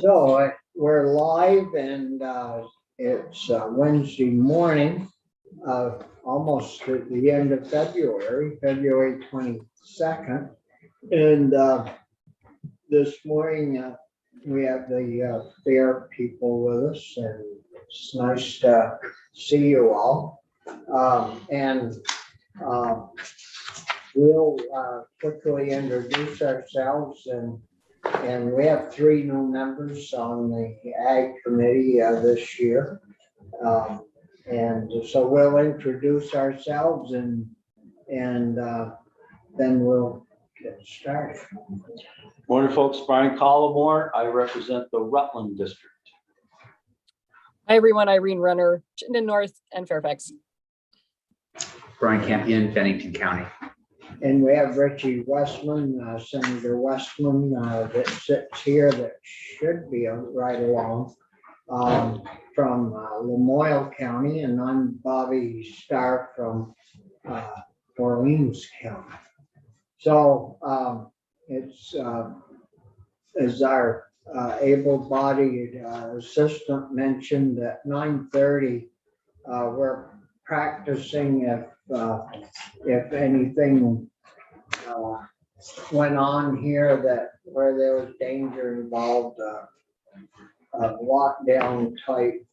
So we're live and it's Wednesday morning, almost at the end of February, February 22nd. And this morning we have the fair people with us, and it's nice to see you all. We'll quickly introduce ourselves, and we have 3 new members on the Ag Committee this year. And so we'll introduce ourselves and then we'll get started. Morning, folks. Brian Collmore. I represent the Rutland District. Hi, everyone. Irene Renner, Chittenden North and Fairfax. Brian Campion, Bennington County. And we have Richie Westman, Senator Westman, that sits here that should be right along from Lamoille County, and I'm Bobby Starr from Orleans County. So it's as our able-bodied assistant mentioned, at 9:30 we're practicing if anything went on here that where there was danger involved, a lockdown type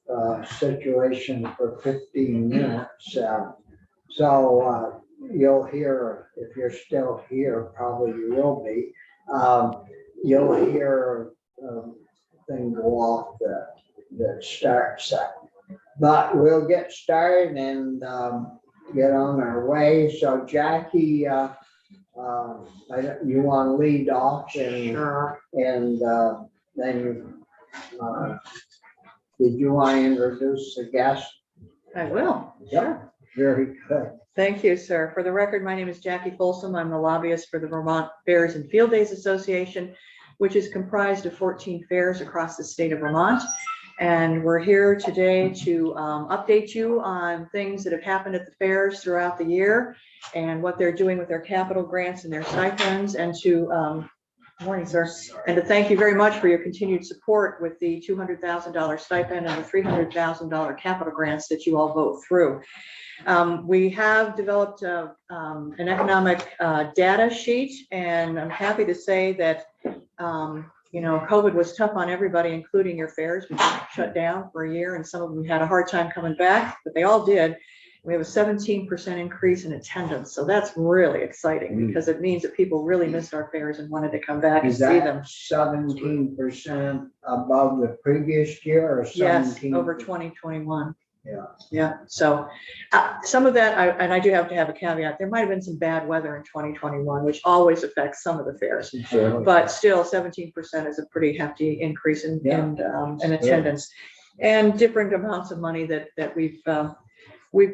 situation for 15 minutes. So you'll hear, if you're still here, probably you will be, you'll hear thing go off that starts that. But we'll get started and get on our way. So Jackie, you want to lead off, and Sure. And then did you want to introduce the guest? I will. Yep. Very good. Thank you, sir. For the record, my name is Jackie Folsom. I'm the lobbyist for the Vermont Fairs and Field Days Association, which is comprised of 14 fairs across the state of Vermont. And we're here today to update you on things that have happened at the fairs throughout the year and what they're doing with their capital grants and their stipends, and to morning, sir. And to thank you very much for your continued support with the $200,000 stipend and the $300,000 capital grants that you all vote through. We have developed an economic data sheet, and I'm happy to say that you know, COVID was tough on everybody, including your fairs. We shut down for a year, and some of them had a hard time coming back, but they all did. We have a 17% increase in attendance, so that's really exciting because it means that people really missed our fairs and wanted to come back and Is see them. that 17% above the previous year, or 17%? Yes, over 2021. Yeah. Yeah. So some of that, I do have to have a caveat. There might have been some bad weather in 2021, which always affects some of the fairs. Sure. But still, 17% is a pretty hefty increase in attendance, and different amounts of money that we've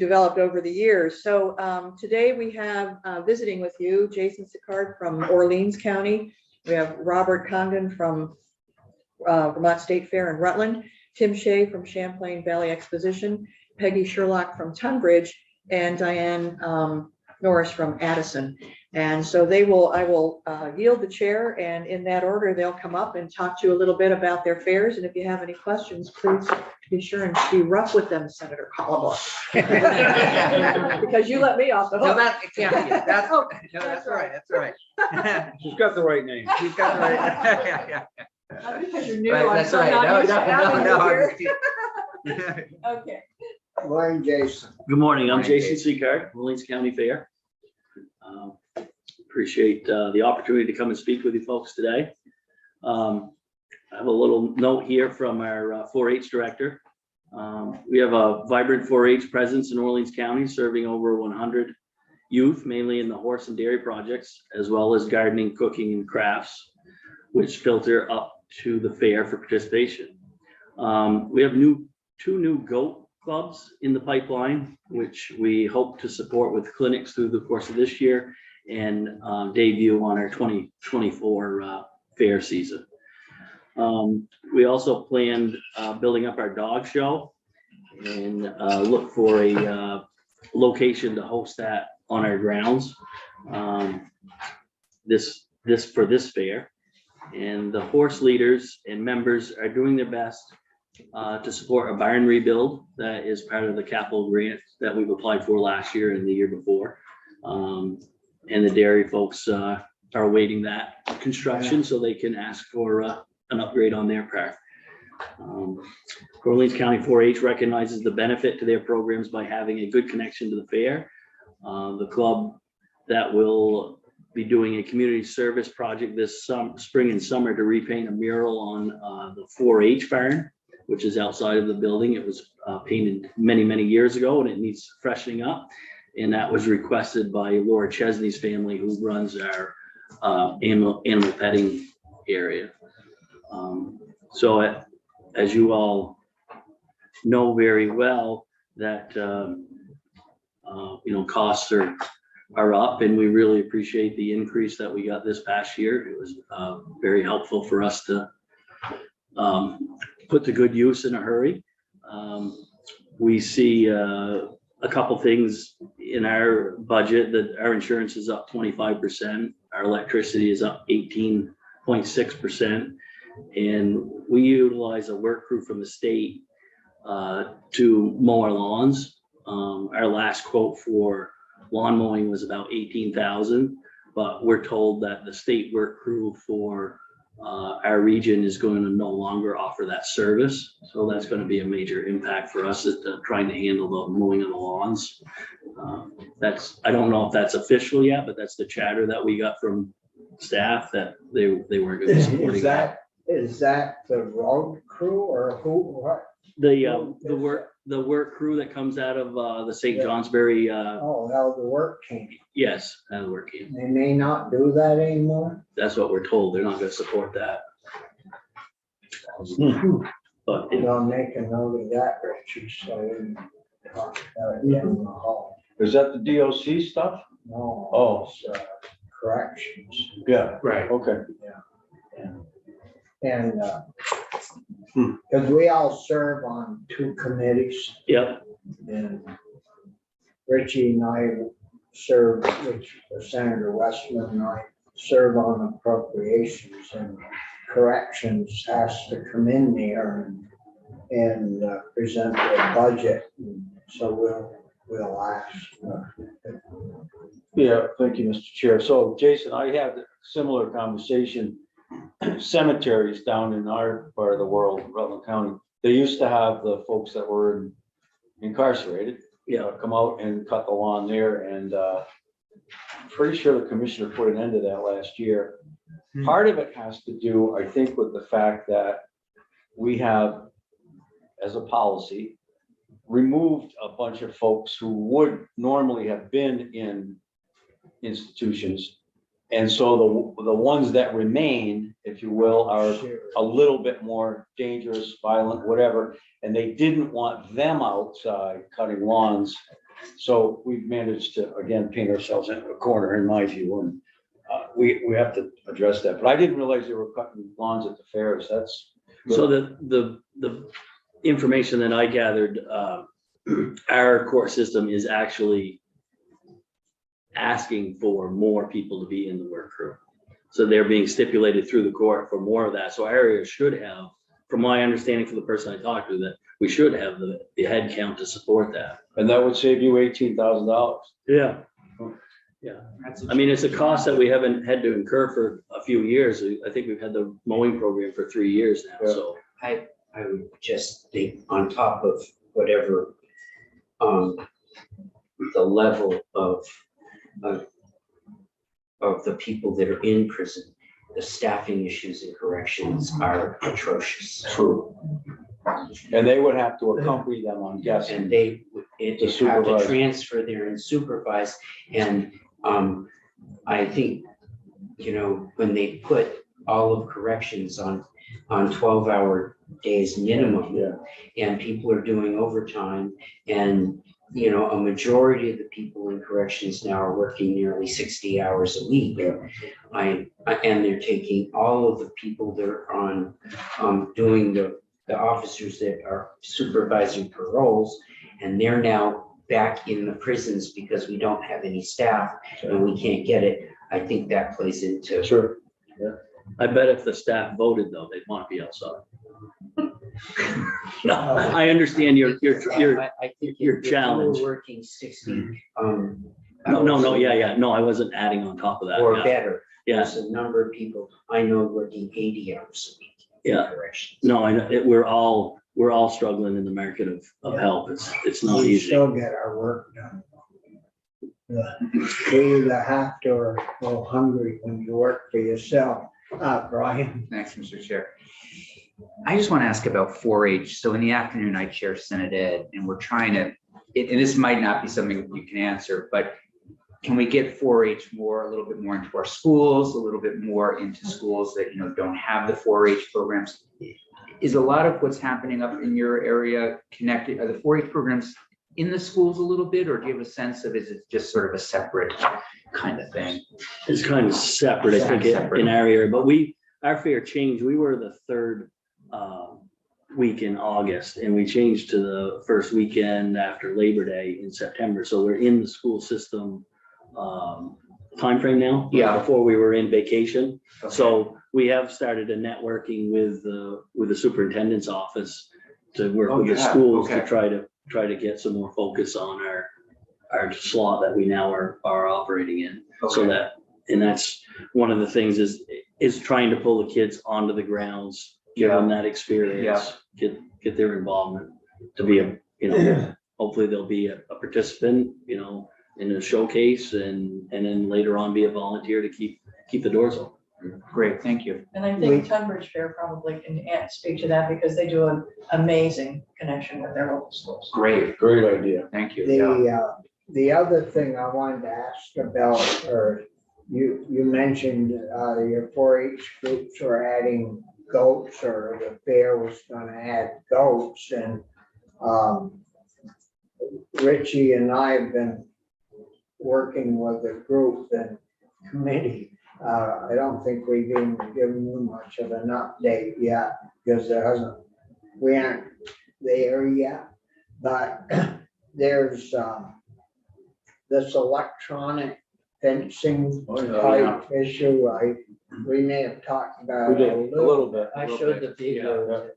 developed over the years. So today we have visiting with you Jason Sicard from Orleans County. We have Robert Condon from Vermont State Fair in Rutland, Tim Shea from Champlain Valley Exposition, Peggy Sherlock from Tunbridge, and Diane Norris from Addison. And so I will yield the chair, and in that order, they'll come up and talk to you a little bit about their fairs. And if you have any questions, please be sure and be rough with them, Senator Collmore. Because you let me off the hook. No, that can't be it. That's, Oh, no, that's right. That's right. She's got the right name. She's got the right. Yeah. Because you're new, Right, I'm that's so right. not used to having you here. No. Okay. Morning, Jason. Good morning. I'm Morning, Jason Seacard, Orleans County Fair. Appreciate the opportunity to come and speak with you folks today. I have a little note here from our 4-H director. We have a vibrant 4-H presence in Orleans County, serving over 100 youth, mainly in the horse and dairy projects, as well as gardening, cooking, and crafts, which filter up to the fair for participation. We have 2 new goat clubs in the pipeline, which we hope to support with clinics through the course of this year and debut on our 2024 fair season. We also planned building up our dog show and look for a location to host that on our grounds. For this fair. And the horse leaders and members are doing their best to support a barn rebuild that is part of the capital grant that we've applied for last year and the year before. And the dairy folks are awaiting that construction so they can ask for an upgrade on their part. Orleans County 4-H recognizes the benefit to their programs by having a good connection to the fair. The club that will be doing a community service project this spring and summer to repaint a mural on the 4-H barn, which is outside of the building. It was painted many, many years ago and it needs freshening up. And that was requested by Laura Chesney's family, who runs our animal petting area. So as you all know very well, that costs are up, and we really appreciate the increase that we got this past year. It was very helpful for us to put to good use in a hurry. We see a couple things in our budget, that our insurance is up 25%, our electricity is up 18.6%, and we utilize a work crew from the state to mow our lawns. Our last quote for lawn mowing was about 18,000, but we're told that the state work crew for our region is going to no longer offer that service. So that's going to be a major impact for us at trying to handle the mowing of the lawns. I don't know if that's official yet, but that's the chatter that we got from staff, that they weren't going to be supporting that. Is that the road crew or who, what? The work crew that comes out of the St. Johnsbury, Oh, how the work came. yes, out of the work team. They may not do that anymore. That's what we're told. They're not going to support that. But They'll make a note of that, Richard, so we can talk about it in the hall. Is that the DOC stuff? No. Oh. It's, corrections. Yeah. Right. Okay. And, because we all serve on 2 committees, Yep. and Richie and I serve, which Senator Westman and I serve on appropriations, and corrections has to come in there and present their budget. So we'll ask. Yeah, thank you, Mr. Chair. So Jason, I had a similar conversation. Cemeteries down in our part of the world, Rutland County, they used to have the folks that were incarcerated, come out and cut the lawn there, and pretty sure the commissioner put an end to that last year. Part of it has to do, I think, with the fact that we have, as a policy, removed a bunch of folks who would normally have been in institutions. And so the ones that remain, if you will, are a little bit more dangerous, violent, whatever, and they didn't want them outside cutting lawns. So we've managed to, again, paint ourselves into a corner, in my view, and we have to address that. But I didn't realize they were cutting lawns at the fairs. That's good. So the information that I gathered, our court system is actually asking for more people to be in the work crew. So they're being stipulated through the court for more of that. So our area should have, from my understanding from the person I talked to, that we should have the head count to support that. And that would save you $18,000. Yeah. Yeah. I mean, it's a cost that we haven't had to incur for a few years. I think we've had the mowing program for 3 years now, so. I would just think on top of whatever the level of the people that are in prison, the staffing issues in corrections are atrocious. True. And they would have to accompany them, I'm guessing. And they To have supervise. to transfer there and supervise. And I think, when they put all of corrections on 12-hour days minimum, Yeah. and people are doing overtime, and a majority of the people in corrections now are working nearly 60 hours a week. And they're taking all of the people that are on doing the officers that are supervising paroles, and they're now back in the prisons because we don't have any staff and we can't get it. I think that plays into Sure. I bet if the staff voted though, they'd want to be outside. No, I understand your I think your if you were challenge. working 60, no, yeah, no, I wasn't adding on top of that. or Yeah. better. Yeah, There's a number of people I know working 80 hours a week. in Yeah. corrections. no, I know, we're all struggling in the market of help. It's not We easy. still get our work done. We either have to or go hungry when you work for yourself. Brian, Thanks, Mr. Chair. I just want to ask about 4-H. So in the afternoon, I chair Senate Ed, and we're trying to, and this might not be something you can answer, but can we get 4-H a little bit more into our schools, a little bit more into schools that, don't have the 4-H programs? Is a lot of what's happening up in your area connected? Are the 4-H programs in the schools a little bit, or do you have a sense of, is it just sort of a separate kind of thing? It's kind of separate, I think, Separate. in our area, but our fair change, we were the third week in August, and we changed to the first weekend after Labor Day in September. So we're in the school system timeframe now. Yeah. Before we were in vacation. So we have started a networking with the superintendent's office to work Oh, with you the have? schools to Okay. try to get some more focus on our slot that we now are operating in. So Okay. and that's one of the things is trying to pull the kids onto the grounds, give them that experience, get their involvement to be hopefully they'll be a participant, in a showcase and then later on be a volunteer to keep the doors open. Great, thank you. And I We- think Tunbridge Fair probably can speak to that because they do an amazing connection with their local schools. Great, Great idea. thank you. Yeah. the other thing I wanted to ask about, or you mentioned your 4-H groups were adding goats, or the fair was gonna add goats, and Richie and I have been working with a group and committee. I don't think we've even given you much of an update yet, because we aren't there yet. But there's this electronic fencing type issue. We may have talked about We it did a little bit. I showed the video.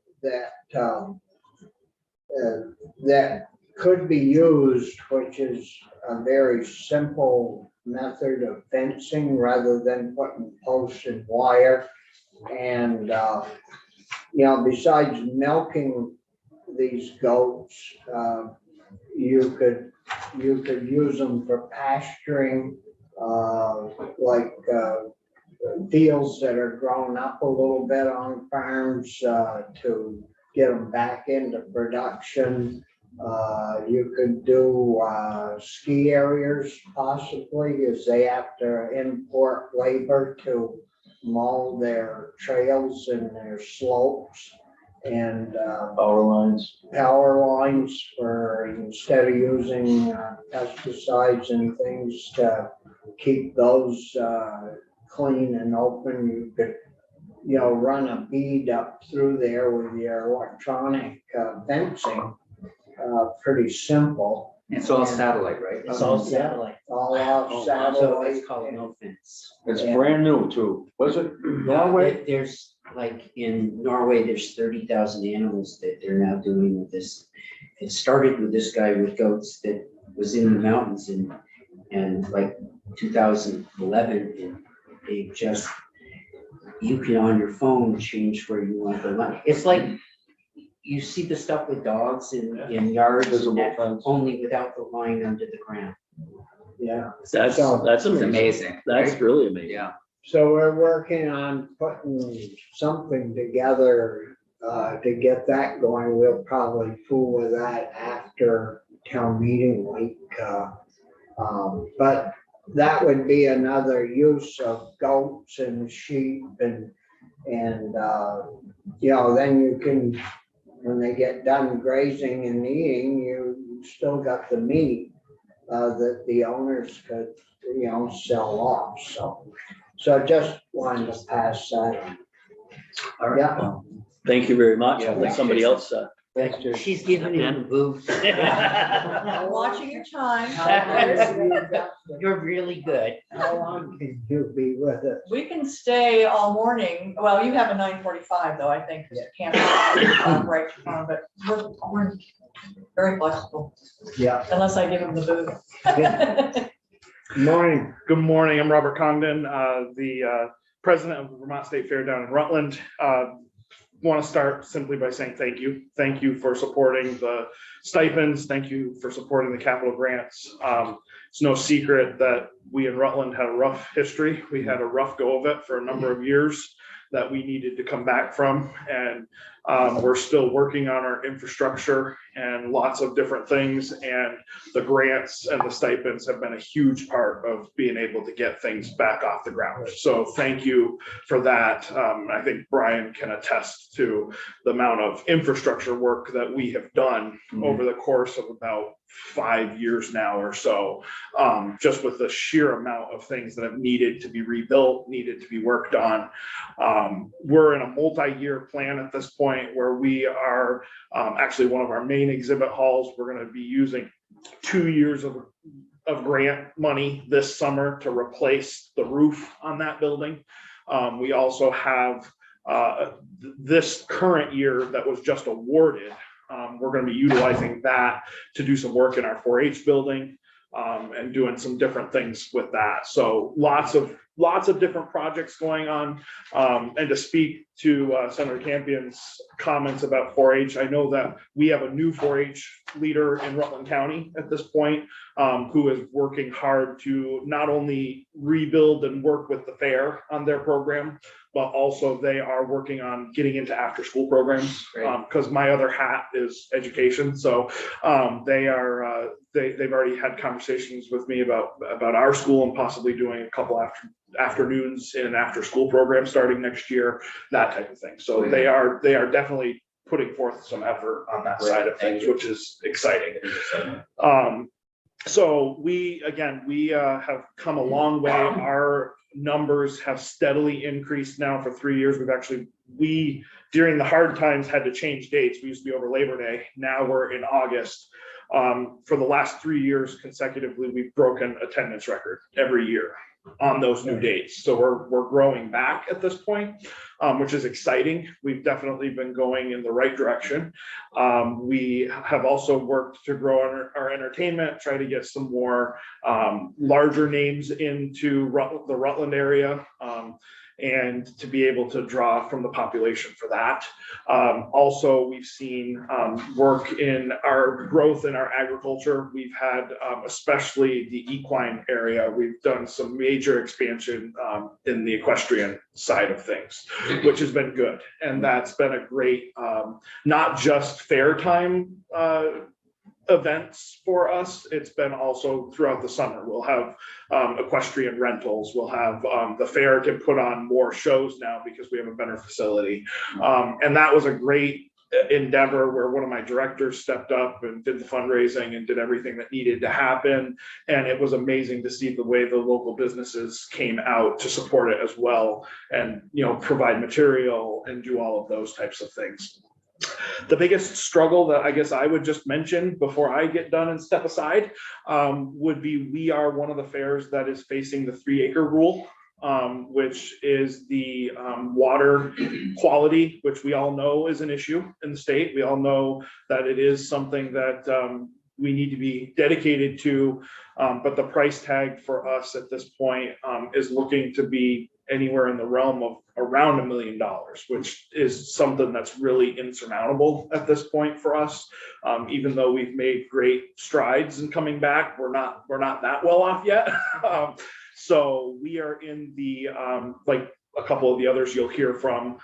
that could be used, which is a very simple method of fencing rather than putting posts and wire. And, besides milking these goats, you could use them for pasturing, fields that are grown up a little bit on farms, to get them back into production. You could do ski areas possibly, as they have to import labor to mow their trails and their slopes. And Power lines. power lines for, instead of using pesticides and things to keep those clean and open, you could, run a bead up through there with your electronic fencing. Pretty simple, It's all satellite, right? It's all satellite. all off So satellite. it's called no fence. It's brand new too. Was it? No, there's like in Norway, there's 30,000 animals that they're now doing with this. It started with this guy with goats that was in the mountains and like 2011, and they just, you can on your phone change where you want the line. It's like, you see the stuff with dogs in yards, and Visible that, fence. only without the line under the ground. Yeah, That's It's amazing. amazing. That's right? really amazing. Yeah. so we're working on putting something together to get that going. We'll probably fool with that after town meeting week. But that would be another use of goats and sheep and then you can, when they get done grazing and eating, you still got the meat that the owners could, sell off. So just wanted to pass that on. All right. Yeah. Well, thank you very much. Yeah, Let thanks, somebody Jason. else She's giving him the boot. I'm watching your time. You're really good. How long can you be with us? We can stay all morning. Well, you have a 9:45 though, I think, because you can't right on, but we're very flexible, Yeah. unless I give him the boot. Morning. Good morning. I'm Robert Congdon, the president of the Vermont State Fair down in Rutland. Want to start simply by saying thank you. Thank you for supporting the stipends. Thank you for supporting the capital grants. It's no secret that we in Rutland had a rough history. We had a rough go of it for a number of years that we needed to come back from. And we're still working on our infrastructure and lots of different things. And the grants and the stipends have been a huge part of being able to get things back off the ground. So thank you for that. I think Brian can attest to the amount of infrastructure work that we have done over the course of about 5 years now or so, just with the sheer amount of things that have needed to be rebuilt, needed to be worked on. We're in a multi-year plan at this point where we are actually one of our main exhibit halls. We're going to be using 2 years of grant money this summer to replace the roof on that building. We also have this current year that was just awarded. We're going to be utilizing that to do some work in our 4-H building and doing some different things with that. So lots of different projects going on. And to speak to Senator Campion's comments about 4-H, I know that we have a new 4-H leader in Rutland County at this point, who is working hard to not only rebuild and work with the fair on their program, but also they are working on getting into after-school programs, because my other hat is education. So they've already had conversations with me about our school and possibly doing a couple afternoons in an after-school program starting next year, that type of thing. So they are definitely putting forth some effort on that side of things, which is exciting. So we have come a long way. Our numbers have steadily increased now for 3 years. We during the hard times had to change dates. We used to be over Labor Day. Now we're in August. For the last 3 years consecutively, we've broken attendance record every year on those new dates. So we're growing back at this point, which is exciting. We've definitely been going in the right direction. We have also worked to grow our entertainment, try to get some more larger names into the Rutland area, and to be able to draw from the population for that. Also, we've seen work in our growth in our agriculture. We've had, especially the equine area, we've done some major expansion in the equestrian side of things, which has been good. And that's been a great, not just fair time events for us. It's been also throughout the summer. We'll have equestrian rentals. We'll have the fair can put on more shows now because we have a better facility. And that was a great endeavor where one of my directors stepped up and did the fundraising and did everything that needed to happen. And it was amazing to see the way the local businesses came out to support it as well, and provide material and do all of those types of things. The biggest struggle that I guess I would just mention before I get done and step aside would be we are one of the fairs that is facing the 3-acre rule, which is the water quality, which we all know is an issue in the state. We all know that it is something that we need to be dedicated to, but the price tag for us at this point is looking to be anywhere in the realm of around $1 million, which is something that's really insurmountable at this point for us. Even though we've made great strides in coming back, we're not that well off yet. So we are in the, like a couple of the others you'll hear from,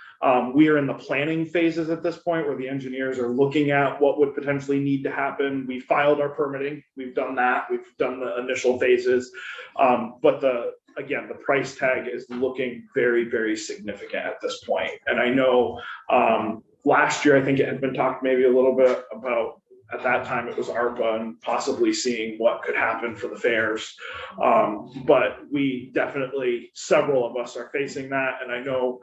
we are in the planning phases at this point where the engineers are looking at what would potentially need to happen. We filed our permitting. We've done that. We've done the initial phases. But again, the price tag is looking very, very significant at this point. And I know last year, I think it had been talked maybe a little bit about at that time it was ARPA and possibly seeing what could happen for the fairs. But we definitely, several of us are facing that. And I know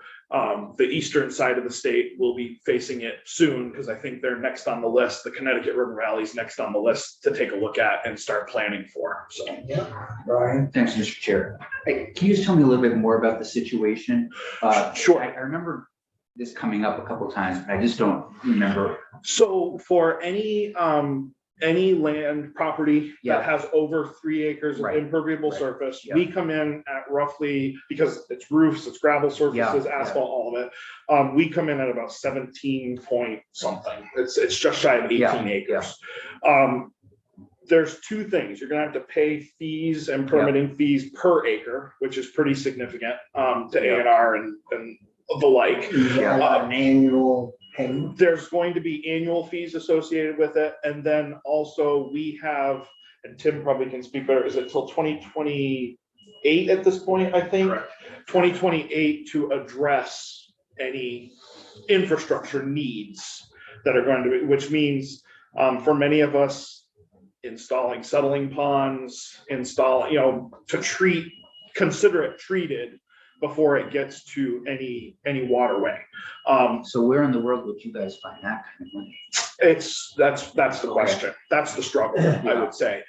the eastern side of the state will be facing it soon, because I think they're next on the list. The Connecticut River Valley's next on the list to take a look at and start planning for. So Brian? Thanks, Mr. Chair. Hey, can you just tell me a little bit more about the situation? Sure. I remember this coming up a couple of times, but I just don't remember. So for any land property Yeah. that has over 3 acres of Right. impermeable Right. surface, Yeah. we come in at roughly, because it's roofs, it's gravel surfaces, Yeah. asphalt, all of it. We come in at about 17 point something. It's just shy of 18 Yeah. acres. There's 2 things. You're gonna have to pay fees and permitting fees per acre, which is pretty significant to A&R and the like. Is that an annual payment? There's going to be annual fees associated with it, and then also we have, and Tim probably can speak better, is it till 2028 at this point, I think? Correct. 2028 to address any infrastructure needs that are going to be, which means for many of us, installing settling ponds, to consider it treated before it gets to any waterway. So where in the world would you guys find that kind of money? That's the question. That's the struggle, I would say.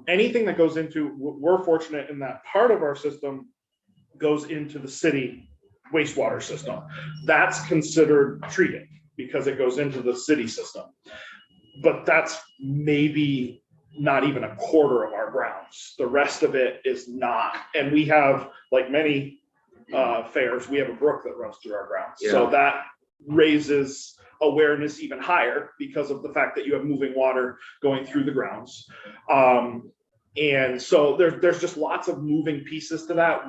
Anything that goes into, we're fortunate in that part of our system goes into the city wastewater system. That's considered treated because it goes into the city system. But that's maybe not even a quarter of our grounds. The rest of it is not. And we have, like many fairs, we have a brook that runs through our grounds. So that raises awareness even higher because of the fact that you have moving water going through the grounds. And so there's just lots of moving pieces to that.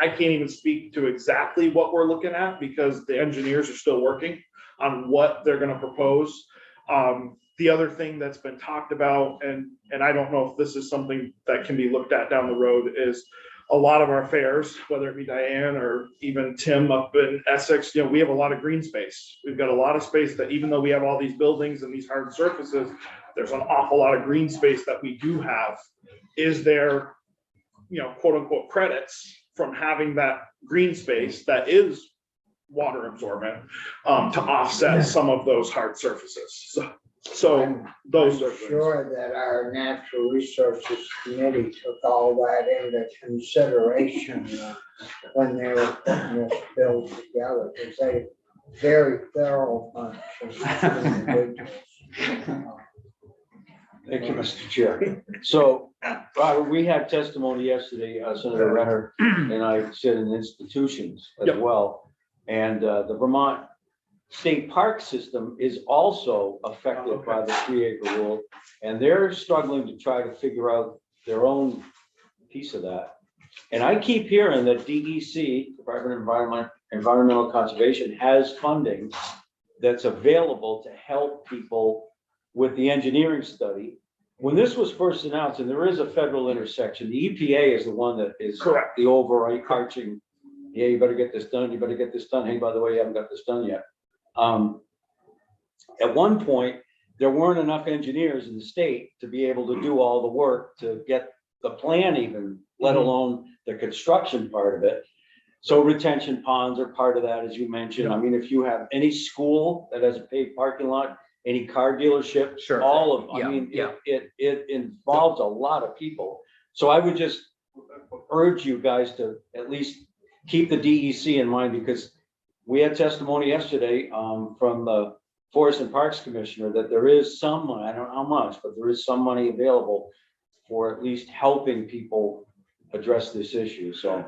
I can't even speak to exactly what we're looking at because the engineers are still working on what they're going to propose. The other thing that's been talked about, and I don't know if this is something that can be looked at down the road, is a lot of our fairs, whether it be Diane or even Tim up in Essex, we have a lot of green space. We've got a lot of space that even though we have all these buildings and these hard surfaces, there's an awful lot of green space that we do have. Is there, quote unquote credits from having that green space that is water absorbent to offset some of those hard surfaces? So those are Sure that our Natural Resources Committee took all that into consideration when they were putting this bill together, because they very thorough bunch of individuals. Thank you, Mr. Chair. So, Robert, we had testimony yesterday, Senator Renner and I said in institutions as well. And the Vermont State Park System is also affected by the 3-acre rule. And they're struggling to try to figure out their own piece of that. And I keep hearing that DEC, Department of Environmental Conservation, has funding that's available to help people with the engineering study. When this was first announced, and there is a federal intersection, the EPA is the one that is correct. the overarching, yeah, you better get this done, you better get this done. Hey, by the way, you haven't got this done yet. At one point, there weren't enough engineers in the state to be able to do all the work to get the plan even, let alone the construction part of it. So retention ponds are part of that, as you mentioned. I mean, if you have any school that has a paved parking lot, any car dealership, Sure. all of, Yeah, I mean, yeah. it involves a lot of people. So I would just urge you guys to at least keep the DEC in mind, because we had testimony yesterday from the Forest and Parks Commissioner that there is some money, I don't know how much, but there is some money available for at least helping people address this issue. So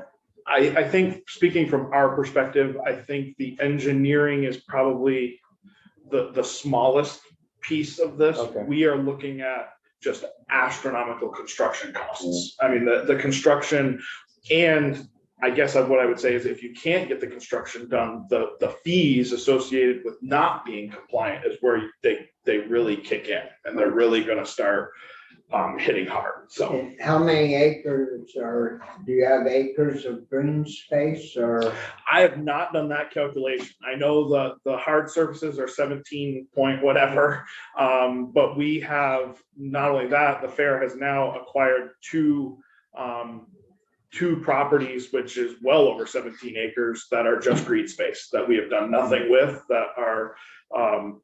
I think, speaking from our perspective, I think the engineering is probably the smallest piece of this. Okay. We are looking at just astronomical construction costs. I mean, the construction, and I guess what I would say is if you can't get the construction done, the fees associated with not being compliant is where they really kick in, and they're really gonna start hitting hard. So And how many acres do you have acres of green space or? I have not done that calculation. I know the hard surfaces are 17 point whatever. But we have, not only that, the fair has now acquired two properties, which is well over 17 acres that are just green space that we have done nothing with, that are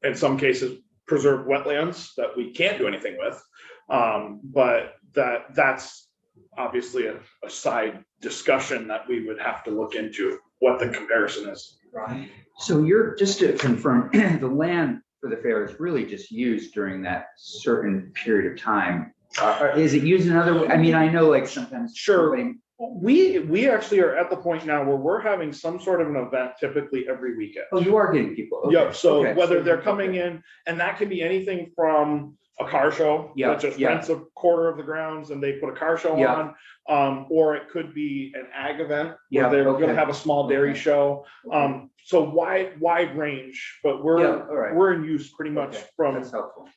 in some cases preserved wetlands that we can't do anything with. But that's obviously a side discussion that we would have to look into what the comparison is. Right. So you're, just to confirm, the land for the fair is really just used during that certain period of time. Is it used another, I mean, I know like sometimes. Sure. We actually are at the point now where we're having some sort of an event typically every weekend. Oh, you are getting people. Okay, Yep, so okay, whether they're coming in, and that can be anything from a car show, Yeah, that just yeah. rents a quarter of the grounds and they put a car show Yeah. on. Or it could be an ag event, where Yeah, they're okay. gonna have a small dairy Okay. show. So wide range, but Yeah, we're, all right. we're in use pretty much Okay, from, That's helpful.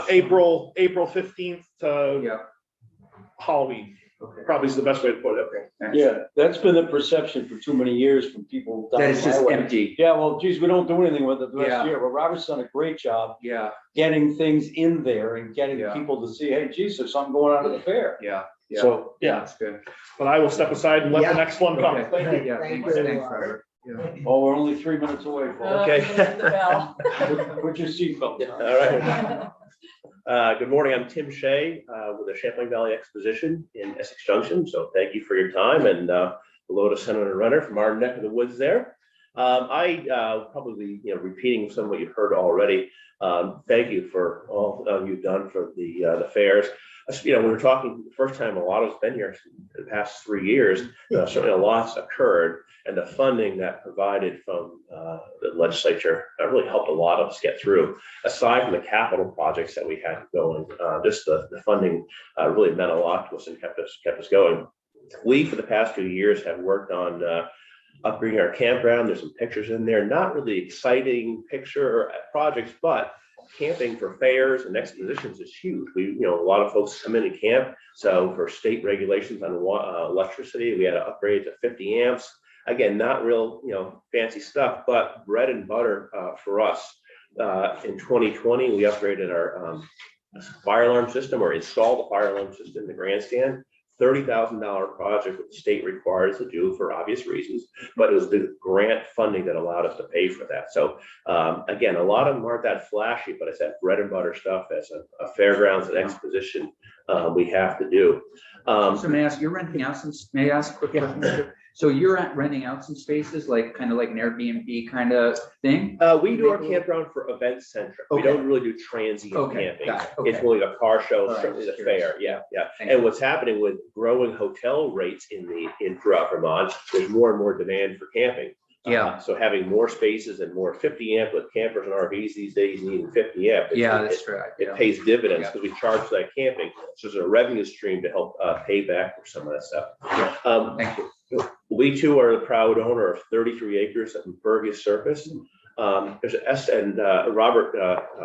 April 15th to Yeah. Halloween, Okay. probably is the best way to put it. Thanks. Yeah, that's been the perception for too many years from people. down That it's my just way. empty. Yeah, well, geez, we don't do anything with it the rest of Yeah. the year, but Robert's done a great job Yeah, getting things in there and getting Yeah. people to see, hey, geez, there's something going on at the fair. yeah, yeah. So, Yeah, That's good. but I will step aside and let the Yeah. next one come. Okay. Thank you. Yeah, Thank thanks, you. thanks, Robert. Yeah. oh, we're only 3 minutes away, folks. Put your seatbelt on. All right. Good morning, I'm Tim Shea with the Champlain Valley Exposition in Essex Junction. So thank you for your time, and hello to Senator Runner from our neck of the woods there. I probably, repeating some of what you've heard already. Thank you for all you've done for the fairs. We were talking the first time a lot has been here in the past 3 years. Certainly a lot's occurred, and the funding that provided from the legislature really helped a lot of us get through. Aside from the capital projects that we had going, just the funding really meant a lot to us and kept us going. We, for the past few years, have worked on upgrading our campground. There's some pictures in there, not really exciting picture projects, but camping for fairs and expositions is huge. A lot of folks come in and camp. So for state regulations on electricity, we had to upgrade to 50 amps. Again, not real, fancy stuff, but bread and butter for us. In 2020, we upgraded our fire alarm system, or installed the fire alarm system in the grandstand. $30,000 project that the state requires to do for obvious reasons, but it was the grant funding that allowed us to pay for that. So again, a lot of them aren't that flashy, but it's that bread and butter stuff as a fairgrounds and exposition we have to do. So may I ask, you're renting out some, may I ask a quick question? So you're renting out some spaces, like kind of like an Airbnb kind of thing? We do our campground for event centric. We Okay. don't really do transient Okay, camping. got it, It's okay. really a car show, All right, certainly the just curious. fair. Yeah. Thank And you. what's happening with growing hotel rates in throughout Vermont, there's more and more demand for camping. Yeah. So having more spaces and more 50 amp with campers and RVs these days needing 50 amp. Yeah, that's right. It pays dividends Yeah. because we charge for that camping. So there's a revenue stream to help pay back for some of that stuff. Thank you. We too are the proud owner of 33 acres at Impervious Surface. There's and Robert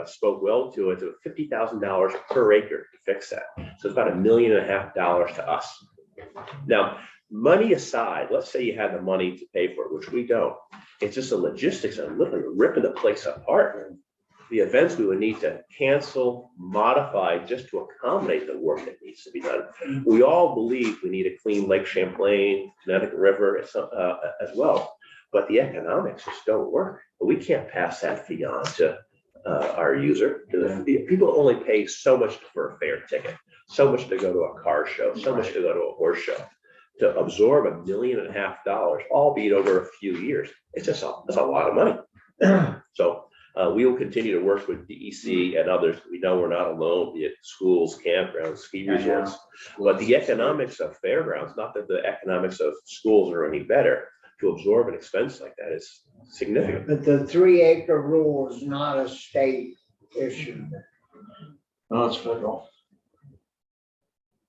spoke well to it, $50,000 per acre to fix that. So it's about $1.5 million to us. Now, money aside, let's say you had the money to pay for it, which we don't. It's just the logistics of literally ripping the place apart. The events we would need to cancel, modify just to accommodate the work that needs to be done. We all believe we need a clean Lake Champlain, Connecticut River as well, but the economics just don't work. But we can't pass that fee on to our user. People only pay so much for a fair ticket, so much to go to a car show, so much to go to a horse show. To absorb $1.5 million, albeit over a few years, that's a lot of money. So we will continue to work with DEC and others. We know we're not alone, be it schools, campgrounds, ski resorts. But the economics of fairgrounds, not that the economics of schools are any better, to absorb an expense like that is significant. But the 3 acre rule is not a state issue. No, it's federal.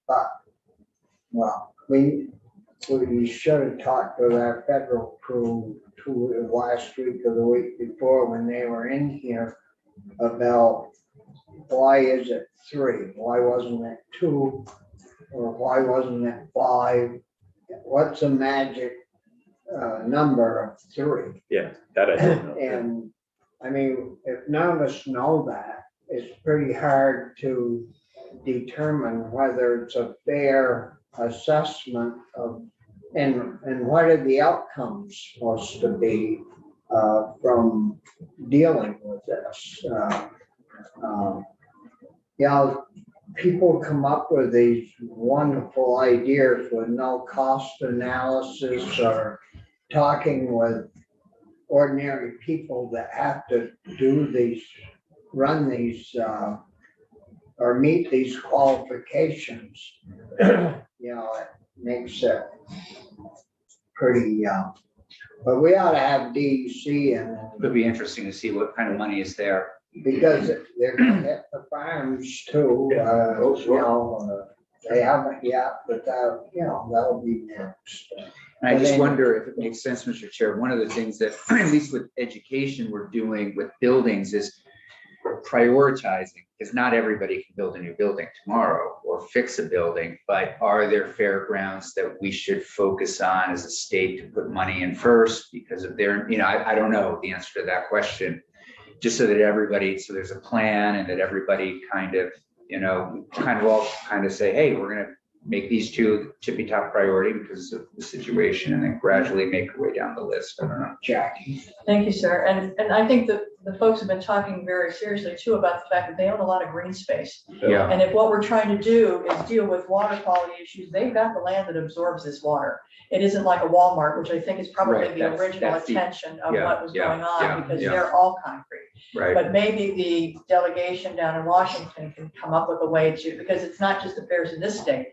But, well, we should have talked to that federal crew last week or the week before when they were in here about why is it 3? Why wasn't it 2? Or why wasn't it 5? What's the magic number of 3? Yeah, that I don't know. And I mean, if none of us know that, it's pretty hard to determine whether it's a fair assessment of, and what are the outcomes supposed to be from dealing with this. You know, people come up with these wonderful ideas with no cost analysis or talking with ordinary people that have to do these, run these, or meet these qualifications. You know, it makes it pretty, but we ought to have DEC in it. It'll be interesting to see what kind of money is there. Because they're gonna hit the farms too, you know, they haven't yet, but that, you know, that'll be next. And I just wonder if it makes sense, Mr. Chair, one of the things that, at least with education, we're doing with buildings is prioritizing, because not everybody can build a new building tomorrow or fix a building, but are there fairgrounds that we should focus on as a state to put money in first because of their, you know, I don't know the answer to that question. Just so that everybody, so there's a plan and that everybody kind of, you know, kind of all kind of say, hey, we're gonna make these 2 tippy top priority because of the situation, and then gradually make our way down the list. I don't know. Jackie. Thank you, sir. And I think that the folks have been talking very seriously too about the fact that they own a lot of green space. Yeah. And if what we're trying to do is deal with water quality issues, they've got the land that absorbs this water. It isn't like a Walmart, which I think is probably Right, the that's- original that's the- intention of yeah, what was yeah, going yeah, on, because yeah. they're all concrete. Right. But maybe the delegation down in Washington can come up with a way to, because it's not just affairs in this state.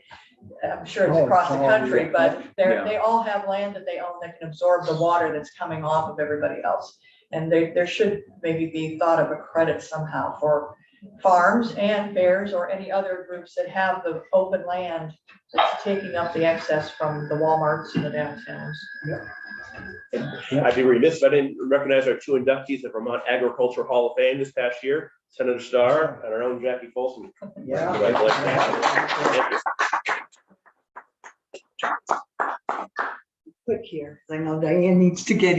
I'm sure it's Oh, across the oh, country, yeah. but Yeah. they all have land that they own that can absorb the water that's coming off of everybody else. And there should maybe be thought of a credit somehow for farms and fairs or any other groups that have the open land that's taking up the excess from the Walmarts and the downtowns. I'd be remiss if I didn't recognize our 2 inductees of Vermont Agricultural Hall of Fame this past year, Senator Starr and our own Jackie Folsom. Yeah. Thank you. Quick here, 'cause I know Diane needs to get